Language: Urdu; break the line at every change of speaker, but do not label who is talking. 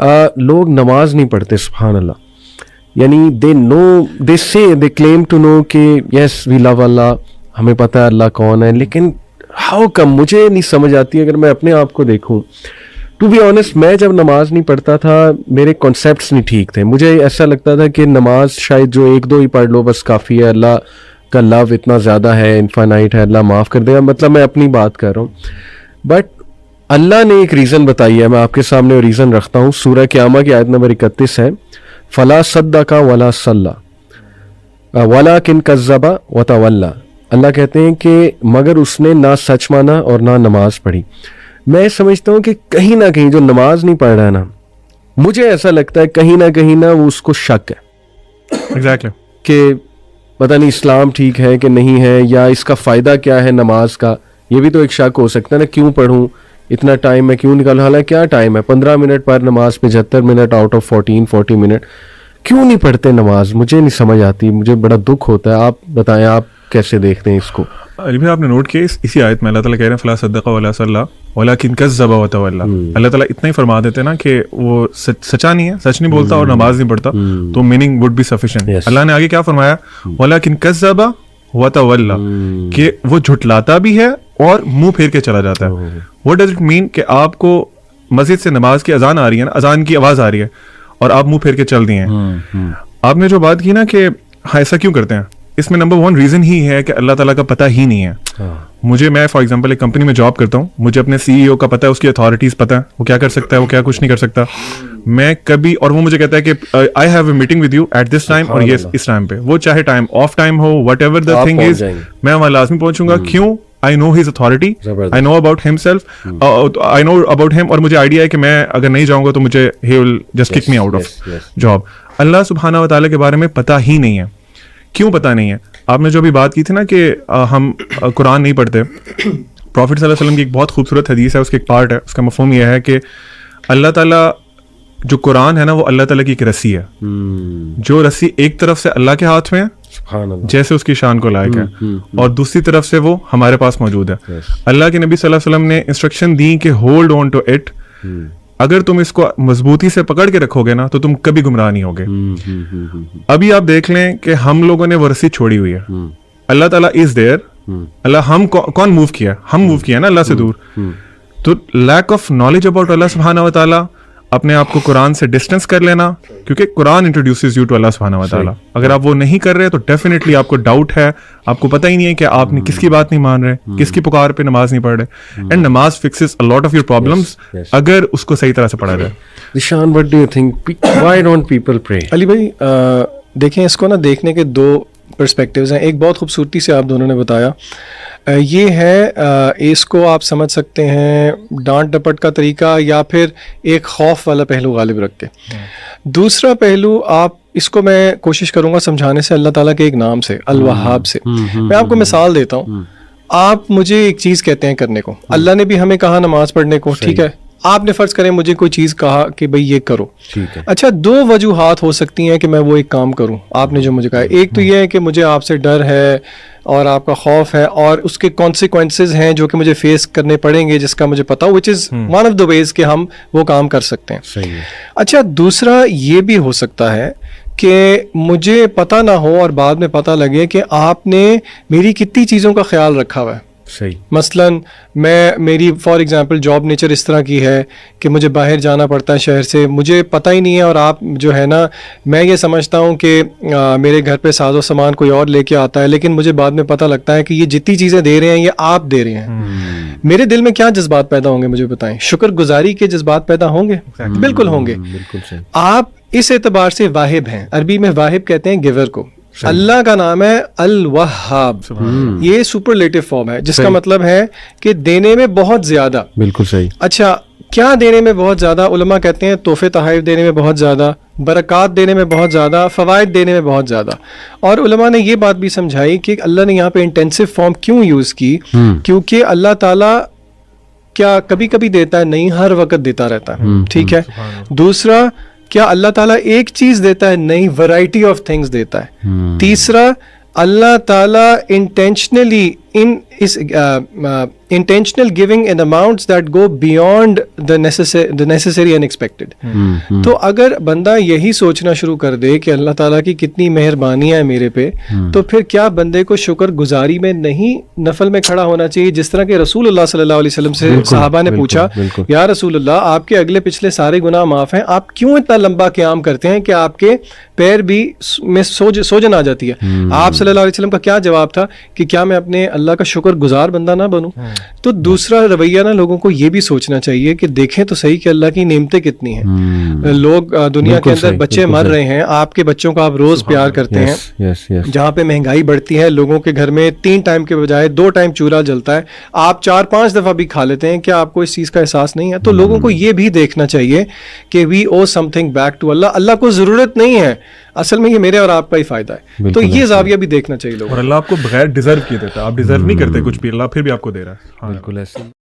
لوگ نماز نہیں پڑھتے. سبحان اللہ. یعنی دے کلیم ٹو نو کہ یس وی لو اللہ, ہمیں پتہ ہے اللہ کون ہے, لیکن ہاؤ کم, مجھے نہیں سمجھ آتی. اگر میں اپنے آپ کو دیکھوں, ٹو بی آنیسٹ, میں جب نماز نہیں پڑھتا تھا میرے کانسیپٹس نہیں ٹھیک تھے. مجھے ایسا لگتا تھا کہ نماز شاید جو ایک دو ہی پڑھ لو بس کافی ہے, اللہ کا لو اتنا زیادہ ہے, انفائنائٹ ہے, اللہ معاف کر دے گا. مطلب میں اپنی بات کر رہا ہوں, بٹ اللہ نے ایک ریزن بتائی ہے, میں آپ کے سامنے وہ ریزن رکھتا ہوں. سورہ قیامہ کی آیت نمبر 31 ہے, فلا صدق ولا صلی ولکن کذب وتولی. اللہ کہتے ہیں کہ مگر اس نے نہ سچ مانا اور نہ نماز پڑھی. میں سمجھتا ہوں کہ کہیں نہ کہیں جو نماز نہیں پڑھ رہا ہے نا, مجھے ایسا لگتا ہے کہیں نہ وہ اس کو شک ہے
ایگزیکٹلی
کہ پتہ نہیں اسلام ٹھیک ہے کہ نہیں ہے, یا اس کا فائدہ کیا ہے نماز کا. یہ بھی تو ایک شک ہو سکتا ہے نا, کیوں پڑھوں, اتنا ٹائم میں کیوں نکالوں, حالانکہ کیا ٹائم ہے 15 منٹ پر نماز, 75 منٹ آؤٹ آف 40 منٹ, کیوں نہیں پڑھتے نماز؟ مجھے نہیں سمجھ آتی, مجھے بڑا دکھ ہوتا ہے. آپ بتائیں آپ کیسے دیکھتے ہیں اس کو؟
علی بھائی آپ نے نوٹ کیا اسی آیت میں اللہ تعالیٰ کہہ رہے ہیں فلا صدق ولا صلی ولکن کذب وتولی. اللہ تعالیٰ اتنا ہی فرما دیتے نا کہ وہ سچا نہیں ہے, سچ نہیں بولتا اور نماز نہیں پڑھتا, تو میننگ وڈ بی سفیشینٹ. اللہ نے آگے کیا فرمایا, ولکن کذب وتولی, کہ وہ جھٹلاتا بھی ہے اور منہ پھیر کے چلا جاتا ہے. واٹ ڈز اٹ مین کہ آپ کو مسجد سے نماز کی اذان آ رہی ہے نا, اذان کی آواز آ رہی ہے اور آپ منہ پھیر کے چل دیے ہیں. آپ نے جو بات کی نا کہ ایسا کیوں کرتے ہیں, اس میں نمبر 1 ریزن ہی ہے کہ اللہ تعالیٰ کا پتہ ہی نہیں ہے. میں فار ایگزامپل ایک کمپنی میں جاب کرتا ہوں, مجھے اپنے CEO کا پتہ ہے, اس کی اتھارٹیز پتہ ہے, وہ کیا کر سکتا ہے, وہ کیا کچھ نہیں کر سکتا. میں کبھی, اور وہ مجھے کہتا ہے کہ I have a meeting with you at this time, اور یہ اس ٹائم پہ, وہ چاہے ٹائم آف ٹائم ہو, whatever the thing is, میں وہاں لازمی پہنچوں گا. کیوں؟ I know his authority, I know about himself, I know about him, اور مجھے آئیڈیا ہے کہ میں اگر نہیں جاؤں گا تو مجھے he will just kick me out of job. اللہ سبحانہ و تعالیٰ کے بارے میں پتہ ہی نہیں ہے. کیوں پتہ نہیں ہے؟ آپ نے جو بھی بات کی تھی نا کہ ہم قرآن نہیں پڑھتے, پروفٹ صلی اللہ علیہ وسلم کی ایک بہت خوبصورت حدیث ہے, اس کی ایک پارٹ ہے, اس کا مفہوم یہ ہے کہ اللہ تعالیٰ جو قرآن ہے نا وہ اللہ تعالیٰ کی ایک رسی ہے, جو رسی ایک طرف سے اللہ کے ہاتھ میں ہے جیسے اس کی شان کو لائق ہے, اور دوسری طرف سے وہ ہمارے پاس موجود ہے. اللہ کے نبی صلی اللہ علیہ وسلم نے انسٹرکشن دی کہ ہولڈ آن ٹو اٹ, اگر تم اس کو مضبوطی سے پکڑ کے رکھو گے نا تو تم کبھی گمراہ نہیں ہوگے. ابھی آپ دیکھ لیں کہ ہم لوگوں نے وہ رسی چھوڑی ہوئی ہے. اللہ تعالیٰ از دیئر, اللہ ہم کون موو کیا, ہم موو کیا نا اللہ سے دور. تو لیک آف نالج اباؤٹ اللہ سبحانہ و تعالیٰ, اپنے آپ کو قرآن سے ڈسٹینس کر لینا, کیونکہ قرآن انٹروڈیوسز یو ٹو اللہ سبحانہ و تعالیٰ. اگر آپ وہ نہیں کر رہے تو ڈیفینیٹلی آپ کو ڈاؤٹ ہے, آپ کو پتہ ہی نہیں ہے کہ آپ نے کس کی بات نہیں مان رہے, کس کی پکار پہ نماز نہیں پڑھ رہے. اینڈ نماز fixes a lot of your problems اگر اس کو صحیح طرح سے پڑھا جائے.
Zeeshan, what do you think, why don't people pray?
علی بھائی دیکھیں, اس کو نا دیکھنے کے 2 پرسپیکٹیوز ہیں. ایک بہت خوبصورتی سے آپ دونوں نے بتایا, یہ ہے اس کو آپ سمجھ سکتے ہیں ڈانٹ ڈپٹ کا طریقہ, یا پھر ایک خوف والا پہلو غالب رکھ کے. دوسرا پہلو آپ اس کو میں کوشش کروں گا سمجھانے سے اللہ تعالیٰ کے ایک نام سے, الوہاب سے. میں آپ کو مثال دیتا ہوں. آپ مجھے ایک چیز کہتے ہیں کرنے کو, اللہ نے بھی ہمیں کہا نماز پڑھنے کو, ٹھیک ہے, آپ نے فرض کریں مجھے کوئی چیز کہا کہ بھئی یہ کرو, اچھا 2 وجوہات ہو سکتی ہیں کہ میں وہ ایک کام کروں. آپ نے جو مجھے کہا, ایک تو یہ ہے کہ مجھے آپ سے ڈر ہے اور آپ کا خوف ہے, اور اس کے کانسیکوینسز ہیں جو کہ مجھے فیس کرنے پڑیں گے, جس کا مجھے پتا ہو, وچ از ون آف دا ویز کہ ہم وہ کام کر سکتے ہیں. اچھا دوسرا یہ بھی ہو سکتا ہے کہ مجھے پتہ نہ ہو اور بعد میں پتہ لگے کہ آپ نے میری کتنی چیزوں کا خیال رکھا ہوا ہے. مثلاً میری فار ایگزامپل جاب نیچر اس طرح کی ہے کہ مجھے باہر جانا پڑتا ہے شہر سے, مجھے پتہ ہی نہیں ہے, اور آپ جو ہے نا, میں یہ سمجھتا ہوں کہ میرے گھر پہ ساز و سامان کوئی اور لے کے آتا ہے, لیکن مجھے بعد میں پتہ لگتا ہے کہ یہ جتنی چیزیں دے رہے ہیں یہ آپ دے رہے ہیں. میرے دل میں کیا جذبات پیدا ہوں گے مجھے بتائیں؟ شکر گزاری کے جذبات پیدا ہوں گے, بالکل ہوں گے. آپ اس اعتبار سے واہب ہیں, عربی میں واہب کہتے ہیں گیور کو. اللہ کا نام ہے الوہاب, یہ سپرلیٹو فارم ہے جس کا مطلب ہے کہ دینے میں بہت زیادہ.
بالکل صحیح.
اچھا کیا دینے میں بہت زیادہ؟ علماء کہتے ہیں تحفے تحائف دینے میں بہت زیادہ, برکات دینے میں بہت زیادہ, فوائد دینے میں بہت زیادہ. اور علماء نے یہ بات بھی سمجھائی کہ اللہ نے یہاں پہ انٹینسو فارم کیوں یوز کی, کیونکہ اللہ تعالیٰ کیا کبھی کبھی دیتا ہے, نہیں, ہر وقت دیتا رہتا ہے, ٹھیک ہے. دوسرا, کیا اللہ تعالیٰ ایک چیز دیتا ہے؟ نہیں, ورائٹی آف تھنگس دیتا ہے. تیسرا, اللہ تعالیٰ intentionally in is intentional giving in amounts that go beyond the necessary and expected. تو اگر بندہ یہی سوچنا شروع کر دے کہ اللہ تعالیٰ کی کتنی مہربانی ہے میرے پہ, تو پھر کیا بندے کو شکر گزاری میں نہیں نفل میں کھڑا ہونا چاہیے؟ جس طرح کہ رسول اللہ صلی اللہ علیہ وسلم سے صحابہ نے پوچھا, یا رسول اللہ آپ کے اگلے پچھلے سارے گناہ معاف ہیں, آپ کیوں اتنا لمبا قیام کرتے ہیں کہ آپ کے پیر بھی میں سوجن آ جاتی ہے؟ آپ صلی اللہ علیہ وسلم کا کیا جواب تھا کہ کیا میں اپنے اللہ کا شکر گزار بندہ نہ بنوں؟ تو دوسرا رویہ نا لوگوں کو یہ بھی سوچنا چاہیے کہ دیکھیں تو صحیح کہ اللہ کی نعمتیں کتنی ہیں. لوگ دنیا کے اندر بچے مر رہے ہیں, آپ کے بچوں کو آپ روز پیار کرتے ہیں, جہاں پہ مہنگائی بڑھتی ہے, لوگوں کے گھر میں 3 ٹائم کے بجائے 2 ٹائم چولہا جلتا ہے, آپ 4-5 دفعہ بھی کھا لیتے ہیں, کیا آپ کو اس چیز کا احساس نہیں ہے؟ تو لوگوں کو یہ بھی دیکھنا چاہیے کہ وی او سم تھنگ بیک ٹو اللہ. اللہ کو ضرورت نہیں ہے, اصل میں یہ میرے اور آپ کا ہی فائدہ ہے. تو یہ زاویہ بھی دیکھنا چاہیے لوگوں.
اور اللہ آپ کو بغیر ڈیزرو کیے دیتا ہے, آپ ڈیزرو نہیں کرتے کچھ بھی, اللہ پھر بھی آپ کو دے رہا ہے.
بالکل ایسے.